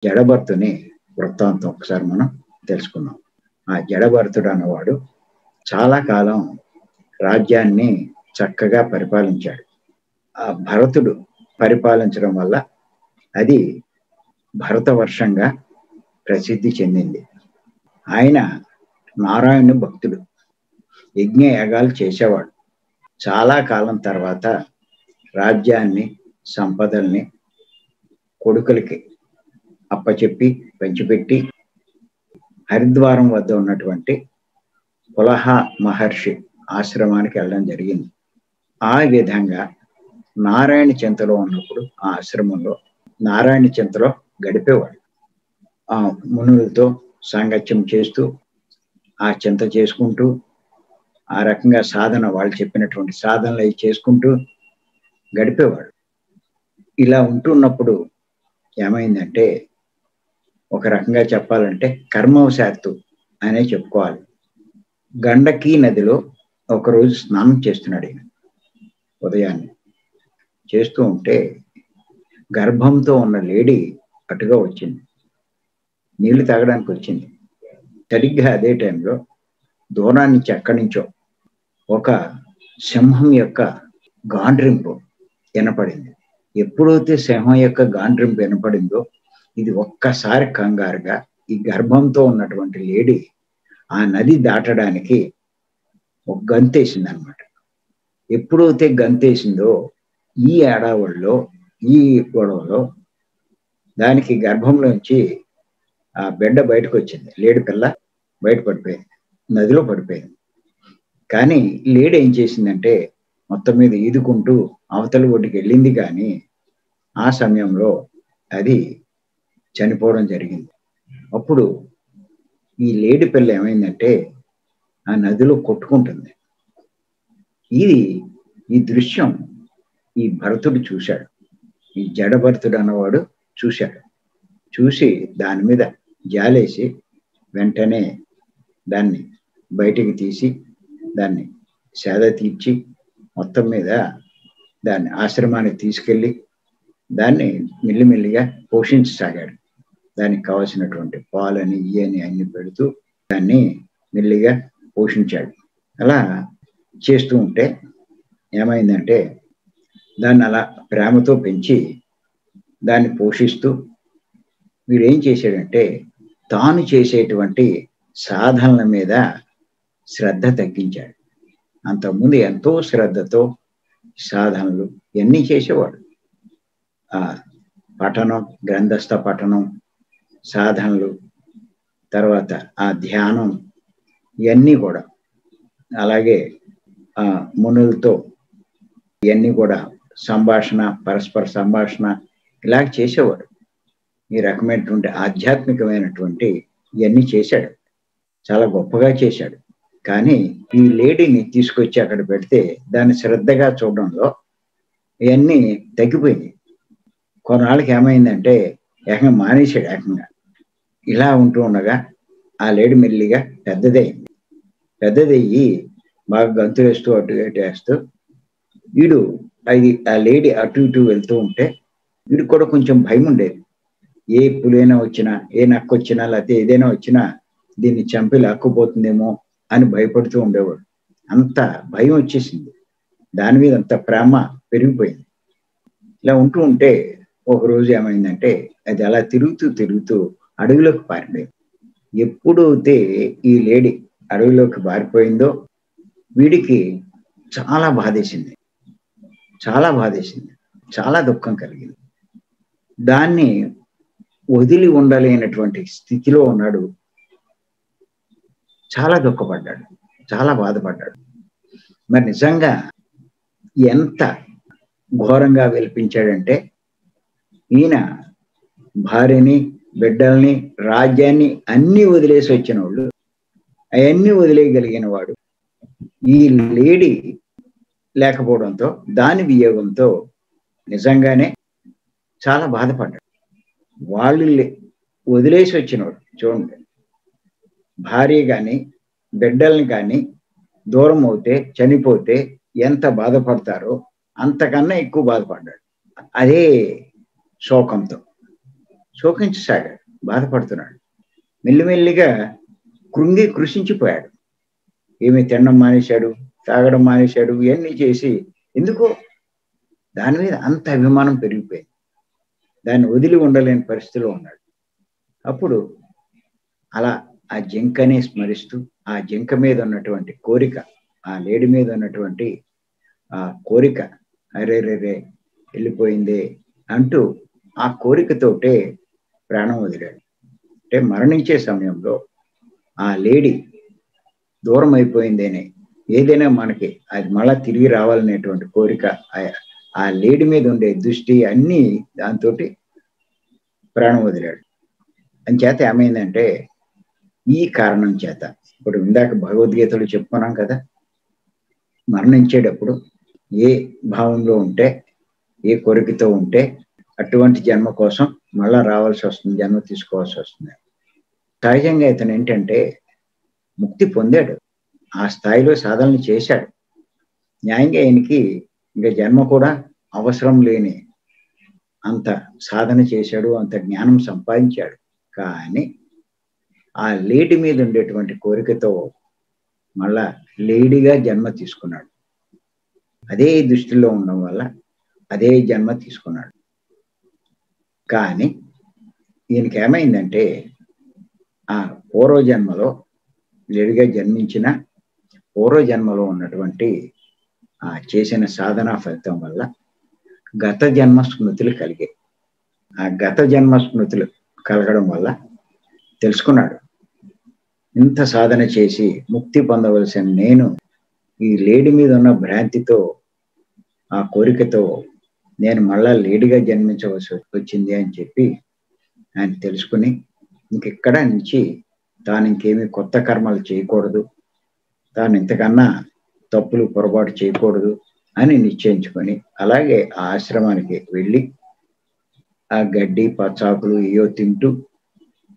జడభరతుని వృత్తాంతం ఒకసారి మనం తెలుసుకుందాం. ఆ జడభరతుడు అన్నవాడు చాలా కాలం రాజ్యాన్ని చక్కగా పరిపాలించాడు. ఆ భరతుడు పరిపాలించడం వల్ల అది భరతవర్షంగా ప్రసిద్ధి చెందింది. ఆయన నారాయణ భక్తుడు, యజ్ఞ యాగాలు చేసేవాడు. చాలా కాలం తర్వాత రాజ్యాన్ని, సంపదల్ని కొడుకులకి అప్పచెప్పి పంచిపెట్టి హరిద్వారం వద్ద ఉన్నటువంటి పులహ మహర్షి ఆశ్రమానికి వెళ్ళడం జరిగింది. ఆ విధంగా నారాయణ చింతలో ఉన్నప్పుడు ఆ ఆశ్రమంలో నారాయణ చింతలో గడిపేవాడు. ఆ మునులతో సాంగత్యం చేస్తూ ఆ చింత చేసుకుంటూ ఆ రకంగా సాధన, వాళ్ళు చెప్పినటువంటి సాధనలు అవి చేసుకుంటూ గడిపేవాడు. ఇలా ఉంటున్నప్పుడు ఏమైందంటే, ఒక రకంగా చెప్పాలంటే కర్మవశాత్తు అనే చెప్పుకోవాలి. గండకీ నదిలో ఒకరోజు స్నానం చేస్తున్నాడు ఈయన. ఉదయాన్నే చేస్తూ ఉంటే గర్భంతో ఉన్న లేడీ అటుగా వచ్చింది, నీళ్లు తాగడానికి వచ్చింది. సరిగ్గా అదే టైంలో దూరం నుంచి ఎక్కడి నుంచో ఒక సింహం యొక్క గాండ్రింపు వినపడింది. ఎప్పుడైతే సింహం యొక్క గాండ్రింపు వినపడిందో, ఇది ఒక్కసారి కంగారుగా ఈ గర్భంతో ఉన్నటువంటి లేడీ ఆ నది దాటడానికి ఒక గంతేసింది అనమాట. ఎప్పుడైతే గంతేసిందో ఈ ఏడావుల్లో, ఈ గొడవలో దానికి గర్భంలోంచి ఆ బిడ్డ బయటకు వచ్చింది. లేడి పిల్ల బయట పడిపోయింది, నదిలో పడిపోయింది. కానీ లేడి ఏం చేసిందంటే మొత్తం మీద ఈదుకుంటూ అవతలి ఒడ్డుకి వెళ్ళింది. కానీ ఆ సమయంలో అది చనిపోవడం జరిగింది. అప్పుడు ఈ లేడి పిల్ల ఏమైందంటే ఆ నదిలో కొట్టుకుంటుంది. ఈ దృశ్యం ఈ భరతుడు చూశాడు. ఈ జడభరతుడు అన్నవాడు చూశాడు. చూసి దాని మీద జాలేసి వెంటనే దాన్ని బయటికి తీసి దాన్ని సేద తీర్చి మొత్తం మీద దాన్ని ఆశ్రమానికి తీసుకెళ్ళి దాన్ని మెల్లిమెల్లిగా పోషించసాగాడు. దానికి కావలసినటువంటి పాలని ఇయని అన్ని పెడుతూ దాన్ని మెల్లిగా పోషించాడు. అలా చేస్తూ ఉంటే ఏమైందంటే, దాన్ని అలా ప్రేమతో పెంచి దాన్ని పోషిస్తూ వీడేం చేశాడంటే, తాను చేసేటువంటి సాధనల మీద శ్రద్ధ తగ్గించాడు. అంతకుముందు ఎంతో శ్రద్ధతో సాధనలు ఇవన్నీ చేసేవాడు. ఆ పఠనం, గ్రంథస్థ పఠనం, సాధనలు, తర్వాత ఆ ధ్యానం, ఇవన్నీ కూడా, అలాగే ఆ మునులతో ఇవన్నీ కూడా సంభాషణ, పరస్పర సంభాషణ ఇలా చేసేవాడు. ఈ రకమైనటువంటి ఆధ్యాత్మికమైనటువంటి ఇవన్నీ చేశాడు. చాలా గొప్పగా చేశాడు. కానీ ఈ లేడీని తీసుకొచ్చి అక్కడ పెడితే దాన్ని శ్రద్ధగా చూడడంలో ఇవన్నీ తగ్గిపోయింది. కొన్నాళ్ళకి ఏమైందంటే ఏకంగా మానేశాడు. ఏకంగా ఇలా ఉంటూ ఉండగా ఆ లేడీ మెల్లిగా పెద్దదయ్యి బాగా గంతులు వేస్తూ అటు ఇటు వేస్తూ ఆ లేడీ అటు ఇటు వెళ్తూ ఉంటే వీడికి కూడా కొంచెం భయం ఉండేది. ఏ పులైనా వచ్చినా, ఏ నక్క వచ్చినా, లేకపోతే ఏదైనా వచ్చినా దీన్ని చంపి లాక్కుపోతుందేమో అని భయపడుతూ ఉండేవాడు. అంత భయం వచ్చేసింది, దాని మీద అంత ప్రేమ పెరిగిపోయింది. ఇలా ఉంటూ ఉంటే ఒకరోజు ఏమైందంటే అది అలా తిరుగుతూ అడవిలోకి పారిపోయింది. ఎప్పుడైతే ఈ లేడీ అడవిలోకి పారిపోయిందో వీడికి చాలా బాధేసింది, చాలా దుఃఖం కలిగింది. దాన్ని వదిలి ఉండలేనటువంటి స్థితిలో ఉన్నాడు. చాలా దుఃఖపడ్డాడు, చాలా బాధపడ్డాడు. మరి నిజంగా ఎంత ఘోరంగా వెలిపించాడంటే, ఈయన భార్యని, బిడ్డల్ని, రాజ్యాన్ని అన్ని వదిలేసి వచ్చిన వాళ్ళు, అవన్నీ వదిలేయగలిగిన వాడు ఈ లేడీ లేకపోవడంతో, దాని వియోగంతో నిజంగానే చాలా బాధపడ్డాడు. వాళ్ళు వదిలేసి వచ్చినవాడు, చూడండి, భార్య కానీ బిడ్డల్ని కానీ దూరం అవుతే, చనిపోతే ఎంత బాధపడతారో అంతకన్నా ఎక్కువ బాధపడ్డాడు. అదే శోకంతో శోకించసాగాడు, బాధపడుతున్నాడు. మెల్లిమెల్లిగా కృంగి కృషించిపోయాడు. ఏమి తినడం మానేశాడు, తాగడం మానేశాడు, ఇవన్నీ చేసి ఎందుకో దాని మీద అంత అభిమానం పెరిగిపోయింది. దాన్ని వదిలి ఉండలేని పరిస్థితిలో ఉన్నాడు. అప్పుడు అలా ఆ జింకనే స్మరిస్తూ, ఆ జింక మీద ఉన్నటువంటి కోరిక, ఆ లేడి మీద ఉన్నటువంటి ఆ కోరిక, అరే రే వెళ్ళిపోయిందే అంటూ ఆ కోరికతోటే ప్రాణం వదిలాడు. అంటే మరణించే సమయంలో ఆ లేడీ దూరం అయిపోయిందేనే, ఏదైనా మనకి అది మళ్ళా తిరిగి రావాలనేటువంటి కోరిక, ఆ లేడి మీద ఉండే దృష్టి అన్నీ దాంతో ప్రాణం వదిలాడు. అంచేత ఏమైందంటే ఈ కారణం చేత, ఇప్పుడు ఇందాక భగవద్గీతలో చెప్పుకున్నాం కదా, మరణించేటప్పుడు ఏ భావంలో ఉంటే, ఏ కోరికతో ఉంటే అటువంటి జన్మ కోసం మళ్ళా రావాల్సి వస్తుంది, జన్మ తీసుకోవాల్సి వస్తుంది. సహజంగా ఇతను ఏంటంటే ముక్తి పొందాడు, ఆ స్థాయిలో సాధనలు చేశాడు. న్యాయంగా ఆయనకి ఇంకా జన్మ కూడా అవసరం లేని అంత సాధన చేశాడు, అంత జ్ఞానం సంపాదించాడు. కానీ ఆ లేడి మీద ఉండేటువంటి కోరికతో మళ్ళా లేడిగా జన్మ తీసుకున్నాడు. అదే దృష్టిలో ఉండడం వల్ల అదే జన్మ తీసుకున్నాడు. కానీ ఈయనకి ఏమైందంటే ఆ పూర్వజన్మలో లేడిగా జన్మించిన పూర్వజన్మలో ఉన్నటువంటి ఆ చేసిన సాధనా ఫలితం వల్ల గత జన్మ స్మృతులు కలిగాయి. ఆ గత జన్మ స్మృతులు కలగడం వల్ల తెలుసుకున్నాడు, ఇంత సాధన చేసి ముక్తి పొందవలసిన నేను ఈ లేడి మీద ఉన్న భ్రాంతితో, ఆ కోరికతో నేను మళ్ళా లేడిగా జన్మించవలసి వచ్చింది అని చెప్పి ఆయన తెలుసుకుని ఇంకెక్కడ నుంచి తాను ఇంకేమీ కొత్త కర్మలు చేయకూడదు, తాను ఇంతకన్నా తప్పులు పొరపాటు చేయకూడదు అని నిశ్చయించుకొని అలాగే ఆ ఆశ్రమానికి వెళ్ళి ఆ గడ్డి పచ్చాకులు ఏయో తింటూ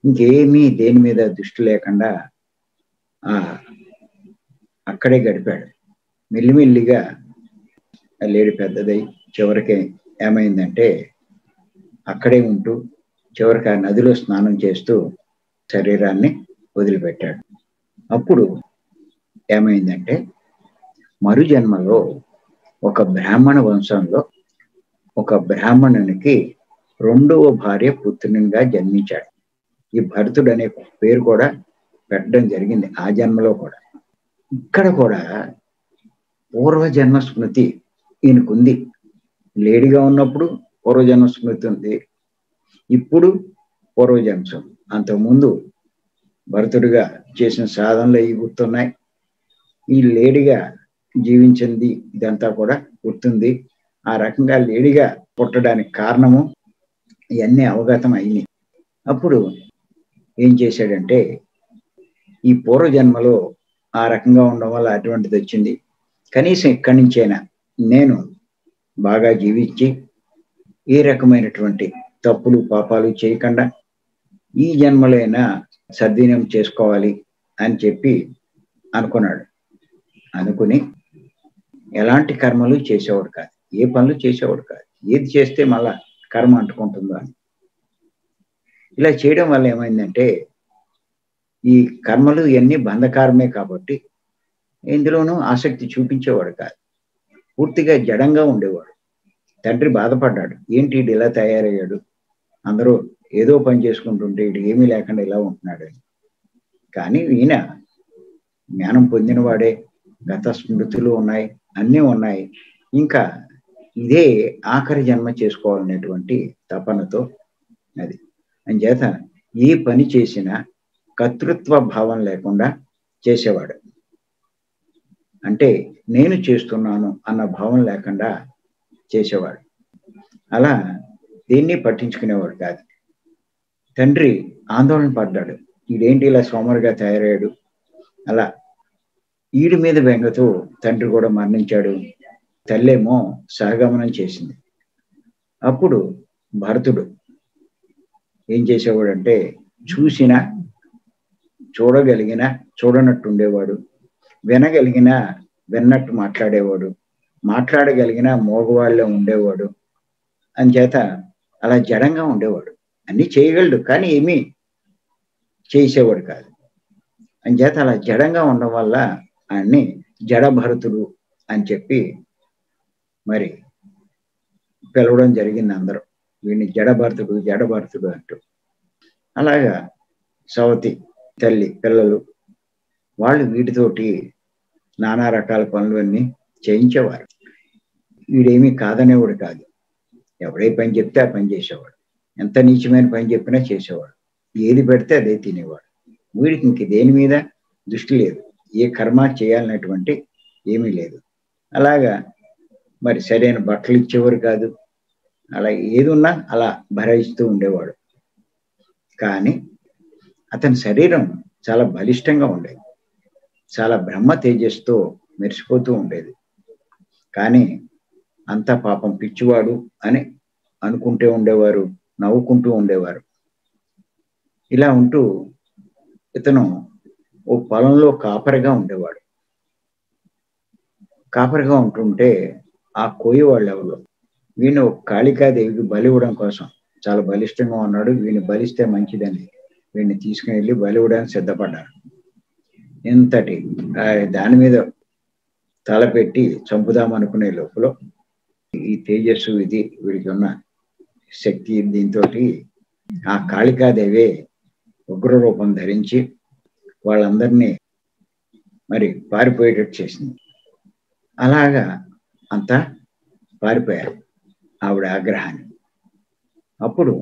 ఇంకేమీ దేని మీద దృష్టి లేకుండా అక్కడే గడిపాడు. మెల్లిమెల్లిగా లేడి పెద్దదై చివరికి ఏమైందంటే అక్కడే ఉంటూ చివరికి ఆ నదిలో స్నానం చేస్తూ శరీరాన్ని వదిలిపెట్టాడు. అప్పుడు ఏమైందంటే మరు జన్మలో ఒక బ్రాహ్మణ వంశంలో ఒక బ్రాహ్మణునికి 2వ భార్య పుత్రునిగా జన్మించాడు. ఈ భరతుడు అనే పేరు కూడా పెట్టడం జరిగింది ఆ జన్మలో కూడా. ఇక్కడ కూడా పూర్వజన్మ స్మృతి ఈయనకుంది. లేడిగా ఉన్నప్పుడు పూర్వజన్మ స్మృతి ఉంది, ఇప్పుడు పూర్వజన్మ. అంతకుముందు భరతుడిగా చేసిన సాధనలు అవి గుర్తున్నాయి, ఈ లేడిగా జీవించింది ఇదంతా కూడా గుర్తుంది. ఆ రకంగా లేడిగా పుట్టడానికి కారణము ఇవన్నీ అవగతం అయినాయి. అప్పుడు ఏం చేశాడంటే ఈ పూర్వజన్మలో ఆ రకంగా ఉండడం వల్ల అటువంటిది వచ్చింది, కనీసం ఇక్కడి నుంచైనా నేను బాగా జీవించి ఏ రకమైనటువంటి తప్పులు పాపాలు చేయకుండా ఈ జన్మలైనా సద్వినియోగం చేసుకోవాలి అని చెప్పి అనుకున్నాడు. అనుకుని ఎలాంటి కర్మలు చేసేవాడు కాదు, ఏ పనులు చేసేవాడు కాదు, ఏది చేస్తే మళ్ళా కర్మ అంటుకుంటుందో అని. ఇలా చేయడం వల్ల ఏమైందంటే ఈ కర్మలు ఇవన్నీ బంధకారమే కాబట్టి ఇందులోనూ ఆసక్తి చూపించేవాడు కాదు, పూర్తిగా జడంగా ఉండేవాడు. తండ్రి బాధపడ్డాడు, ఏంటి వీడు ఇలా తయారయ్యాడు, అందరూ ఏదో పని చేసుకుంటుంటే వీడు ఏమీ లేకుండా ఇలా ఉంటున్నాడు అని. కానీ ఈయన జ్ఞానం పొందినవాడే, గత స్మృతులు ఉన్నాయి, అన్నీ ఉన్నాయి, ఇంకా ఇదే ఆఖరి జన్మ చేసుకోవాలనేటువంటి తపనతో అది. అంచేత ఏ పని చేసినా కర్తృత్వ భావం లేకుండా చేసేవాడు. అంటే నేను చేస్తున్నాను అన్న భావం లేకుండా చేసేవాడు. అలా దేన్ని పట్టించుకునేవాడు కాదు. తండ్రి ఆందోళన పడ్డాడు, ఈడేంటి ఇలా సోమరుగా తయారయ్యాడు. అలా ఈడి మీద బెంగతో తండ్రి కూడా మరణించాడు, తల్లేమో సహగమనం చేసింది. అప్పుడు భరతుడు ఏం చేసేవాడంటే చూసినా చూడగలిగిన చూడనట్టు ఉండేవాడు, వినగలిగిన విన్నట్టు మాట్లాడేవాడు, మాట్లాడగలిగిన మోగవాళ్ళలో ఉండేవాడు. అంచేత అలా జడంగా ఉండేవాడు. అన్ని చేయగలడు, కానీ ఏమీ చేసేవాడు కాదు. అంచేత అలా జడంగా ఉండడం వల్ల ఆయన్ని జడభరతుడు అని చెప్పి మరి పిలవడం జరిగింది అందరూ. వీడిని జడభరతుడు జడభరతుడు అంటూ. అలాగా సవతి తల్లి పిల్లలు వాళ్ళు వీటితోటి నానా రకాల పనులన్నీ చేయించేవారు. వీడేమీ కాదనేవాడు కాదు. ఎవడే పని చెప్తే ఆ పని చేసేవాడు. ఎంత నీచమైన పని చెప్పినా చేసేవాడు. ఏది పెడితే అదే తినేవాడు. వీడికి ఇంక దేని మీద దృష్టి లేదు. ఏ కర్మ చేయాలన్నటువంటి ఏమీ లేదు. అలాగా మరి సరైన బట్టలు ఇచ్చేవారు కాదు. అలా ఏది ఉన్నా అలా భరాయిస్తూ ఉండేవాడు. కానీ అతని శరీరం చాలా బలిష్టంగా ఉండేది. చాలా బ్రహ్మ తేజస్తో మెరిసిపోతూ ఉండేది. కానీ అంతా పాపం పిచ్చివాడు అని అనుకుంటూ ఉండేవారు, నవ్వుకుంటూ ఉండేవారు. ఇలా ఉంటూ ఇతను ఓ పొలంలో కాపరిగా ఉండేవాడు. కాపరిగా ఉంటుంటే ఆ కోయి వాళ్ళు ఎవరు వీడిని ఒక కాళికాదేవికి బలి ఇవ్వడం కోసం, చాలా బలిష్టంగా ఉన్నాడు, వీడిని బలిస్తే మంచిదని వీడిని తీసుకుని వెళ్ళి బలి ఇవ్వడానికి సిద్ధపడ్డారు. ఇంతటి దాని మీద తలపెట్టి చంపుదామనుకునే లోపల ఈ తేజస్సు ఇది వీడికి ఉన్న శక్తి దీంతో ఆ కాళికాదేవి ఉగ్ర రూపం ధరించి వాళ్ళందరినీ మరి పారిపోయేటట్టు చేసింది. అలాగా అంతా పారిపోయారు ఆవిడ ఆగ్రహాన్ని. అప్పుడు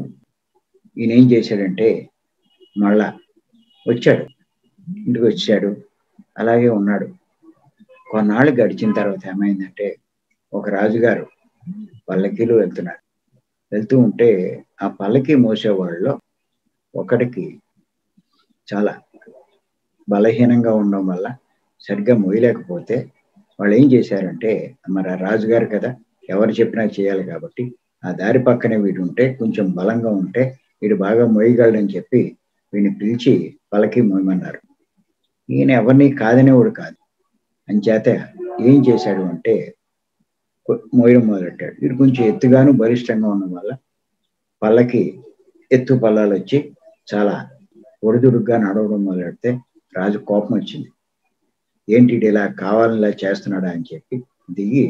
ఈయన ఏం చేశాడంటే మళ్ళా వచ్చాడు, ఇంటికి వచ్చాడు, అలాగే ఉన్నాడు. కొన్నాళ్ళు గడిచిన తర్వాత ఏమైందంటే ఒక రాజుగారు పల్లకీలో వెళ్తున్నాడు. వెళ్తూ ఉంటే ఆ పల్లకి మోసేవాళ్ళలో ఒకటికి చాలా బలహీనంగా ఉండడం వల్ల సరిగ్గా మోయలేకపోతే వాళ్ళు ఏం చేశారంటే, మరి ఆ రాజుగారు కదా ఎవరు చెప్పినా చేయాలి కాబట్టి ఆ దారి పక్కనే వీడు ఉంటే కొంచెం బలంగా ఉంటే వీడు బాగా మోయగలడని చెప్పి వీడిని పిలిచి పల్లకి మోయమన్నారు. ఈయన ఎవరిని కాదనేవాడు కాదు. అంచేత ఏం చేశాడు అంటే మోయడం మొదలెట్టాడు. వీడు కొంచెం ఎత్తుగాను బలిష్టంగా ఉండడం వల్ల పల్లకి ఎత్తు పల్లాలు వచ్చి చాలా ఒడిదుడుగ్గా నడవడం మొదలెడితే రాజు కోపం వచ్చింది. ఏంటి ఇలా కావాలని చేస్తున్నాడా అని చెప్పి దిగి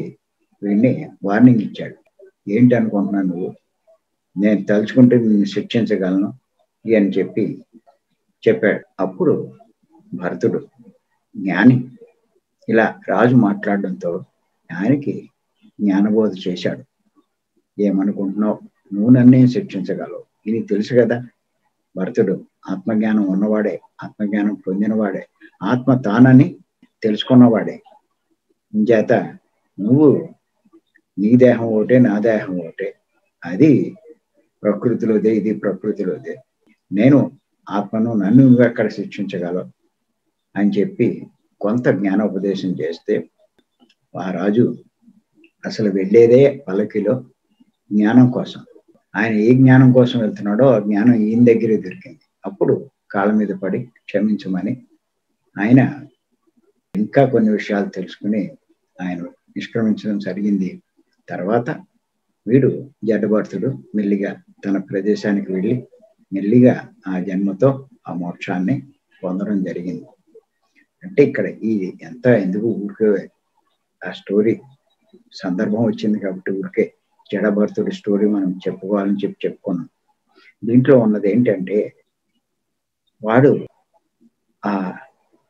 వీడిని వార్నింగ్ ఇచ్చాడు. ఏంటి అనుకుంటున్నాను నువ్వు, నేను తలుచుకుంటే నిన్ను శిక్షించగలను అని చెప్పి చెప్పాడు. అప్పుడు భరతుడు జ్ఞాని ఇలా రాజు మాట్లాడడంతో ఆయనకి జ్ఞానబోధ చేశాడు. ఏమనుకుంటున్నావు, నువ్వు నన్నే శిక్షించగలవు, ఇది తెలుసు కదా. భరతుడు ఆత్మజ్ఞానం ఉన్నవాడే, ఆత్మజ్ఞానం పొందినవాడే, ఆత్మ తానని తెలుసుకున్నవాడే. ఇంచేత నువ్వు నీ దేహం ఒకటే, నా దేహం ఒకటే, అది ప్రకృతిలోదే, ఇది ప్రకృతిలోదే, నేను ఆత్మను, నన్ను నువ్వు ఎక్కడ శిక్షించగలవు అని చెప్పి కొంత జ్ఞానోపదేశం చేస్తే ఆ రాజు అసలు వెళ్ళేదే పల్లకిలో జ్ఞానం కోసం. ఆయన ఏ జ్ఞానం కోసం వెళ్తున్నాడో ఆ జ్ఞానం ఈయన దగ్గరే దొరికింది. అప్పుడు కాళ్ళ మీద పడి క్షమించమని ఆయన ఇంకా కొన్ని విషయాలు తెలుసుకుని ఆయన నిష్క్రమించడం జరిగింది. తర్వాత వీడు జడభరతుడు మెల్లిగా తన ప్రదేశానికి వెళ్ళి మెల్లిగా ఆ జన్మతో ఆ మోక్షాన్ని పొందడం జరిగింది. అంటే ఇక్కడ ఇది ఎంత ఎందుకు ఊరికే ఆ స్టోరీ సందర్భం వచ్చింది కాబట్టి ఊరికే జడభరతుడి స్టోరీ మనం చెప్పుకోవాలని చెప్పుకున్నాం. దీంట్లో ఉన్నది ఏంటంటే వాడు ఆ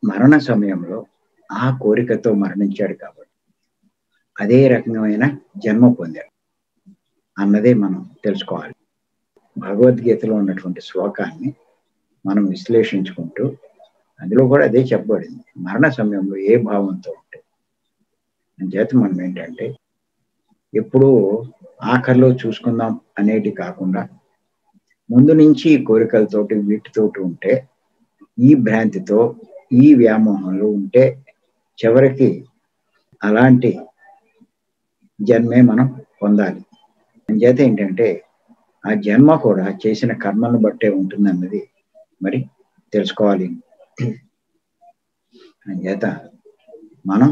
మరణ సమయంలో ఆ కోరికతో మరణించాడు కాబట్టి అదే రకమైన జన్మ పొందాడు అన్నదే మనం తెలుసుకోవాలి. భగవద్గీతలో ఉన్నటువంటి శ్లోకాన్ని మనం విశ్లేషించుకుంటూ అందులో కూడా అదే చెప్పబడింది. మరణ సమయంలో ఏ భావంతో ఉంటే అంచేత మనం ఏంటంటే ఎప్పుడూ ఆఖరిలో చూసుకుందాం అనేటి కాకుండా ముందు నుంచి కోరికలతోటి వీటితోటి ఉంటే, ఈ భ్రాంతితో ఈ వ్యామోహంలో ఉంటే చివరికి అలాంటి జన్మే మనం పొందాలి. అంచేత ఏంటంటే ఆ జన్మ కూడా చేసిన కర్మలను బట్టే ఉంటుందన్నది మరి తెలుసుకోవాలి. అంచేత మనం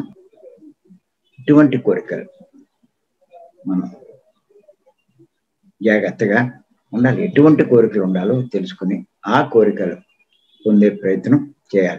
ఇటువంటి కోరికలు మనం జాగ్రత్తగా ఉండాలి. ఎటువంటి కోరికలు ఉండాలో తెలుసుకుని ఆ కోరికలు పొందే ప్రయత్నం చేయాలి.